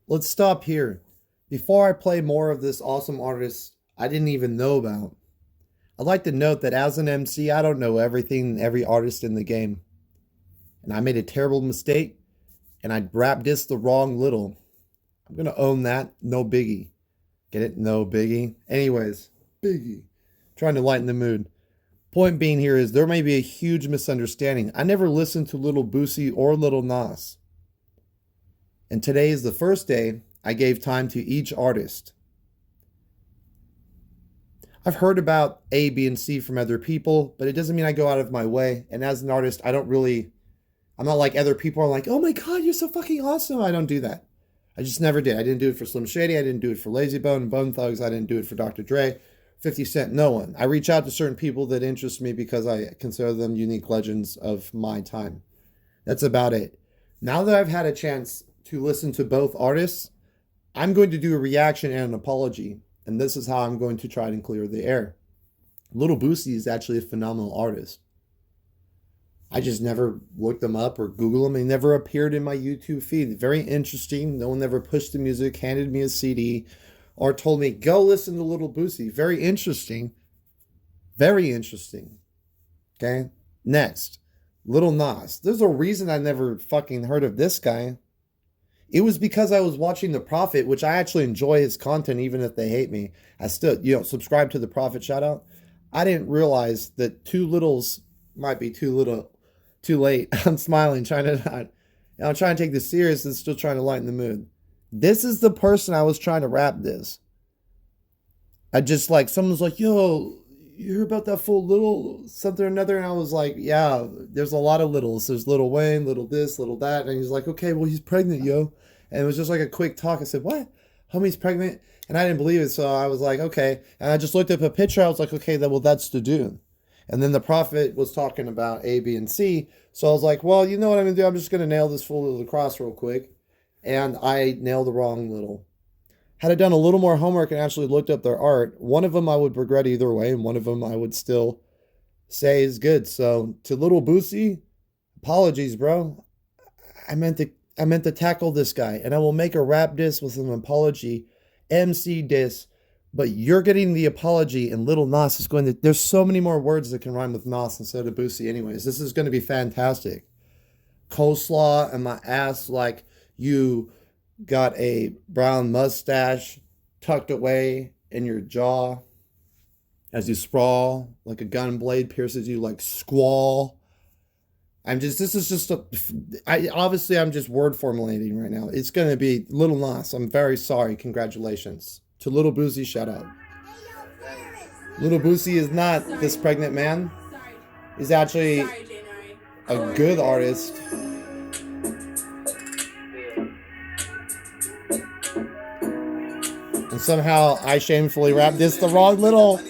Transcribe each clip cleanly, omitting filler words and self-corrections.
Let's stop here. Before I play more of this awesome artist I didn't even know about, I'd like to note that as an MC, I don't know everything, every artist in the game. And I made a terrible mistake, and I rap dissed the wrong little. I'm gonna own that. No biggie. Get it? No biggie. Anyways, biggie. Trying to lighten the mood. Point being here is there may be a huge misunderstanding. I never listened to Little Boosie or Little Nas. And today is the first day I gave time to each artist. I've heard about A, B, and C from other people, but it doesn't mean I go out of my way. And as an artist, I'm not like other people are like, oh my God, you're so fucking awesome. I don't do that. I just never did. I didn't do it for Slim Shady. I didn't do it for Lazy Bone and Bone Thugs. I didn't do it for Dr. Dre, 50 Cent, no one. I reach out to certain people that interest me because I consider them unique legends of my time. That's about it. Now that I've had a chance to listen to both artists, I'm going to do a reaction and an apology. And this is how I'm going to try and clear the air. Little Boosie is actually a phenomenal artist. I just never looked them up or Googled them. They never appeared in my YouTube feed. Very interesting. No one ever pushed the music, handed me a CD, or told me, go listen to Little Boosie. Very interesting. Very interesting. Okay? Next. Little Nas. There's a reason I never fucking heard of this guy. It was because I was watching The Prophet, which I actually enjoy his content even if they hate me. I still, subscribe to The Prophet, shout out. I didn't realize that two littles might be too little, too late. I'm smiling, I'm trying to take this serious and still trying to lighten the mood. This is the person I was trying to rap this. I just someone's like, yo, you hear about that full little something or another? And I was like, yeah, there's a lot of littles. There's Little Wayne, little this, little that. And he's like, okay, well, he's pregnant, yo. And it was just like a quick talk. I said, what? Homie's pregnant? And I didn't believe it. So I was like, okay. And I just looked up a picture. I was like, okay, that's the dude. And then the Prophet was talking about A, B, and C. So I was like, well, you know what I'm going to do? I'm just going to nail this full little cross real quick. And I nailed the wrong little. Had I done a little more homework and actually looked up their art, one of them I would regret either way, and one of them I would still say is good. So to Little Boosie, apologies, bro. I meant to tackle this guy, and I will make a rap diss with an apology, MC diss, but you're getting the apology, and Little Nas is going to... There's so many more words that can rhyme with Nas instead of Boosie anyways. This is going to be fantastic. Coleslaw and my ass like you got a brown mustache tucked away in your jaw as you sprawl like a gun blade pierces you like squall. I'm just word formulating right now. It's going to be Little Nas. I'm very sorry. Congratulations. To Little Boosie, shout out. Little Boosie is not this pregnant man. He's actually a good artist. And somehow I shamefully rapped this the wrong little.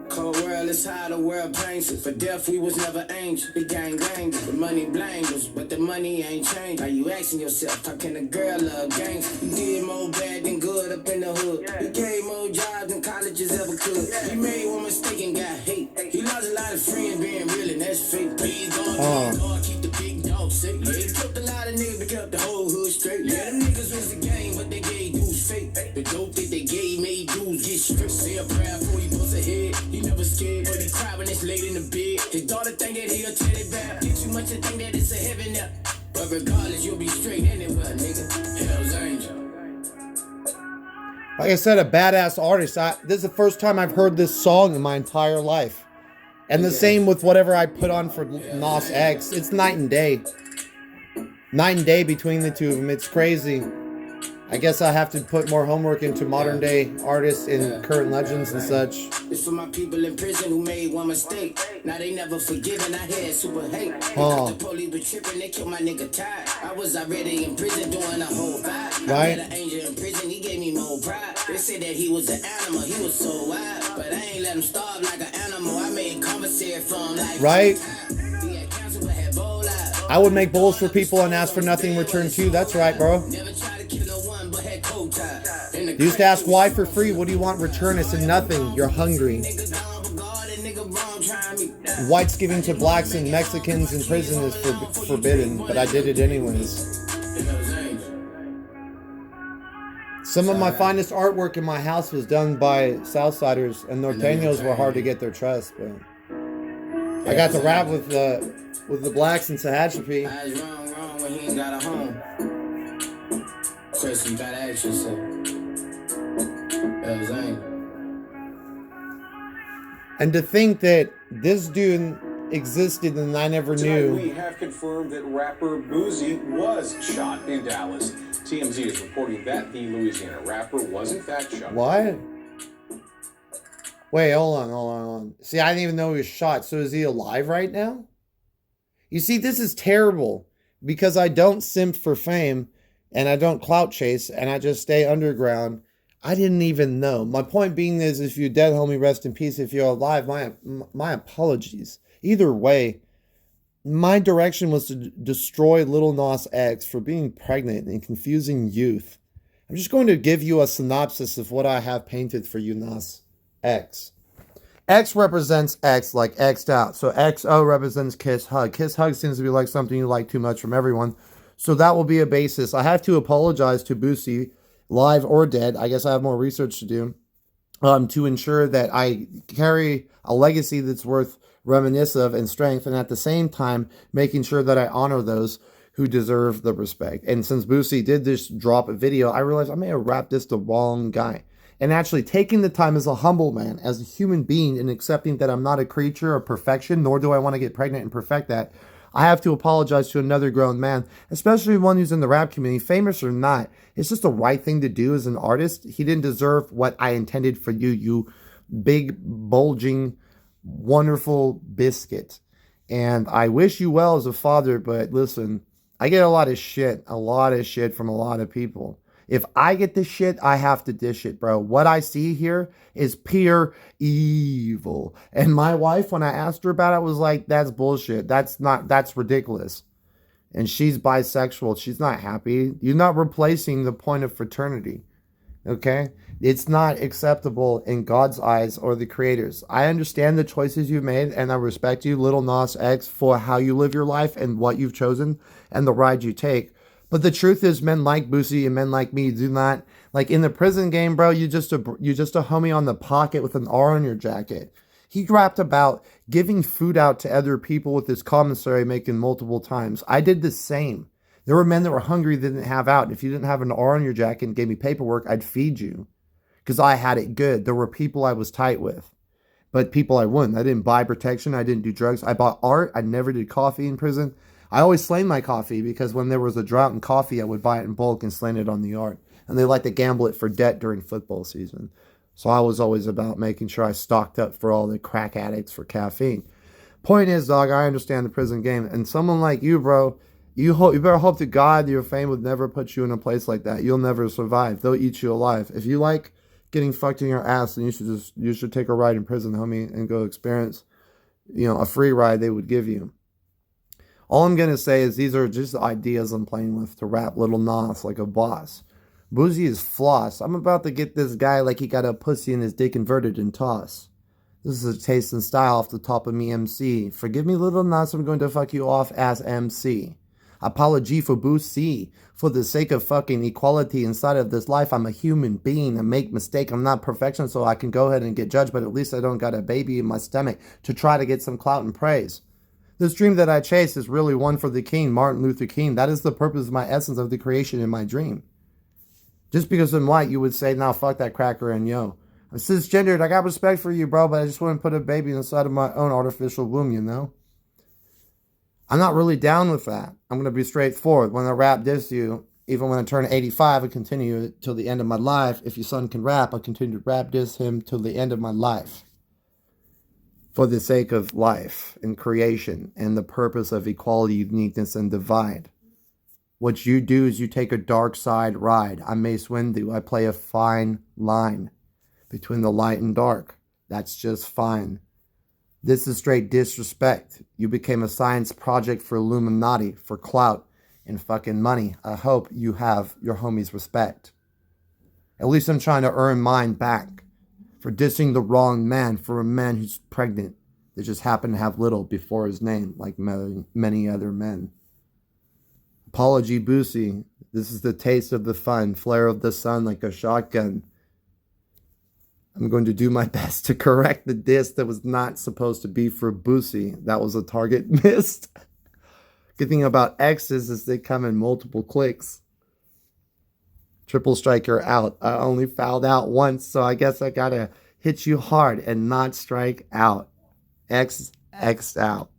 Cold world is how the world paints it. For death we was never angels. We gang the money blamed us, but the money ain't changed. Are you asking yourself, how can a girl love gangs? You did more bad than good up in the hood. You gave more jobs than colleges ever could. You made one mistake and got hate. You lost a lot of friends being real and that's fake. Please God, keep the big dog safe. Yeah, you killed a lot of niggas but kept the whole hood straight. Yeah, them niggas was the game, but they gave dudes fake. The dope that they gave made dudes get stripped. Say a prayer before you bust a head. You never scared, but he cry when it's late in the bed. His daughter think that he'll tell it back. Get too much to think that it's a heaven there. But regardless, you'll be straight anywhere, nigga. Hell's Angel. Like I said, a badass artist. This is the first time I've heard this song in my entire life. And the same with whatever I put on for Nas X. It's night and day. Night and day between the two of them. It's crazy. I guess I have to put more homework into modern day artists and current legends and such. It's for my people in prison who made one mistake. Now they never forgiven. I had super hate. The police were tripping. They killed my nigga Ty. I was already in prison doing a whole vibe. Right. I met an angel in prison. He gave me more pride. They said that he was an animal. He was so wild. But I ain't let him starve like an animal. I made commissary from like... Right. I would make bowls for people and ask for nothing in return too. That's right, bro. You used to ask why for free. What do you want in return? I said nothing. You're hungry. whites giving to blacks and Mexicans in prison is forbidden, but I did it anyways. Some of my finest artwork in my house was done by Southsiders, and Norteños were hard to get their trust, but I got to rap with the blacks in Tehachapi. Wrong when he ain't got a home. Chris, you gotta ask yourself. And to think that this dude existed and I never knew. We have confirmed that rapper Boosie was shot in Dallas. TMZ is reporting that the Louisiana rapper was in fact shot. What? Wait, hold on. See, I didn't even know he was shot. So is he alive right now? You see, this is terrible because I don't simp for fame and I don't clout chase and I just stay underground. I didn't even know. My point being is, if you're dead, homie, rest in peace. If you're alive, my apologies. Either way, my direction was to destroy Lil Nas X for being pregnant and confusing youth. I'm just going to give you a synopsis of what I have painted for you, Nas X. X represents X, like X'd out. So XO represents kiss hug. Kiss hug seems to be like something you like too much from everyone. So that will be a basis. I have to apologize to Boosie, live or dead. I guess I have more research to do to ensure that I carry a legacy that's worth reminiscent and strength, and at the same time making sure that I honor those who deserve the respect. And since Boosie did this drop a video, I realized I may have wrapped this the wrong guy. And actually taking the time as a humble man, as a human being, and accepting that I'm not a creature of perfection, nor do I want to get pregnant and perfect that, I have to apologize to another grown man, especially one who's in the rap community, famous or not. It's just the right thing to do as an artist. He didn't deserve what I intended for you, you big, bulging, wonderful biscuit. And I wish you well as a father, but listen, I get a lot of shit from a lot of people. If I get this shit, I have to dish it, bro. What I see here is pure evil. And my wife, when I asked her about it, was like, that's bullshit. That's ridiculous. And she's bisexual. She's not happy. You're not replacing the point of fraternity. Okay? It's not acceptable in God's eyes or the creator's. I understand the choices you've made, and I respect you, Lil Nas X, for how you live your life and what you've chosen and the ride you take. But the truth is, men like Boosie and men like me do not, like in the prison game, bro, you're just a homie on the pocket with an R on your jacket. He rapped about giving food out to other people with his commissary making multiple times. I did the same. There were men that were hungry that didn't have out. If you didn't have an R on your jacket and gave me paperwork, I'd feed you. Because I had it good. There were people I was tight with. But people I wouldn't. I didn't buy protection. I didn't do drugs. I bought art. I never did coffee in prison. I always slain my coffee because when there was a drought in coffee, I would buy it in bulk and slain it on the yard. And they like to gamble it for debt during football season. So I was always about making sure I stocked up for all the crack addicts for caffeine. Point is, dog, I understand the prison game. And someone like you, bro, you better hope to God your fame would never put you in a place like that. You'll never survive. They'll eat you alive. If you like getting fucked in your ass, then you should take a ride in prison, homie, and go experience, a free ride they would give you. All I'm going to say is these are just ideas I'm playing with to rap Lil Nas like a boss. Boosie is floss. I'm about to get this guy like he got a pussy and his dick inverted and toss. This is a taste and style off the top of me, MC. Forgive me, Lil Nas, I'm going to fuck you off as MC. Apology for Boosie. For the sake of fucking equality inside of this life, I'm a human being. I make mistake. I'm not perfection, so I can go ahead and get judged, but at least I don't got a baby in my stomach to try to get some clout and praise. This dream that I chase is really one for the king, Martin Luther King. That is the purpose of my essence of the creation in my dream. Just because I'm white, you would say, nah, fuck that cracker and yo. I'm cisgendered. I got respect for you, bro, but I just wouldn't put a baby inside of my own artificial womb, I'm not really down with that. I'm going to be straightforward. When I rap diss you, even when I turn 85, I continue till the end of my life. If your son can rap, I'll continue to rap diss him till the end of my life. For the sake of life and creation and the purpose of equality, uniqueness, and divide. What you do is you take a dark side ride. I'm Mace Windu. I play a fine line between the light and dark. That's just fine. This is straight disrespect. You became a science project for Illuminati, for clout, and fucking money. I hope you have your homies' respect. At least I'm trying to earn mine back. for dissing the wrong man for a man who's pregnant that just happened to have little before his name, like many other men. Apology, Boosie. This is the taste of the fun, flare of the sun like a shotgun. I'm going to do my best to correct the diss that was not supposed to be for Boosie. That was a target missed. Good thing about X's is they come in multiple clicks. Triple striker out. I only fouled out once, so I guess I gotta hit you hard and not strike out. X'd out.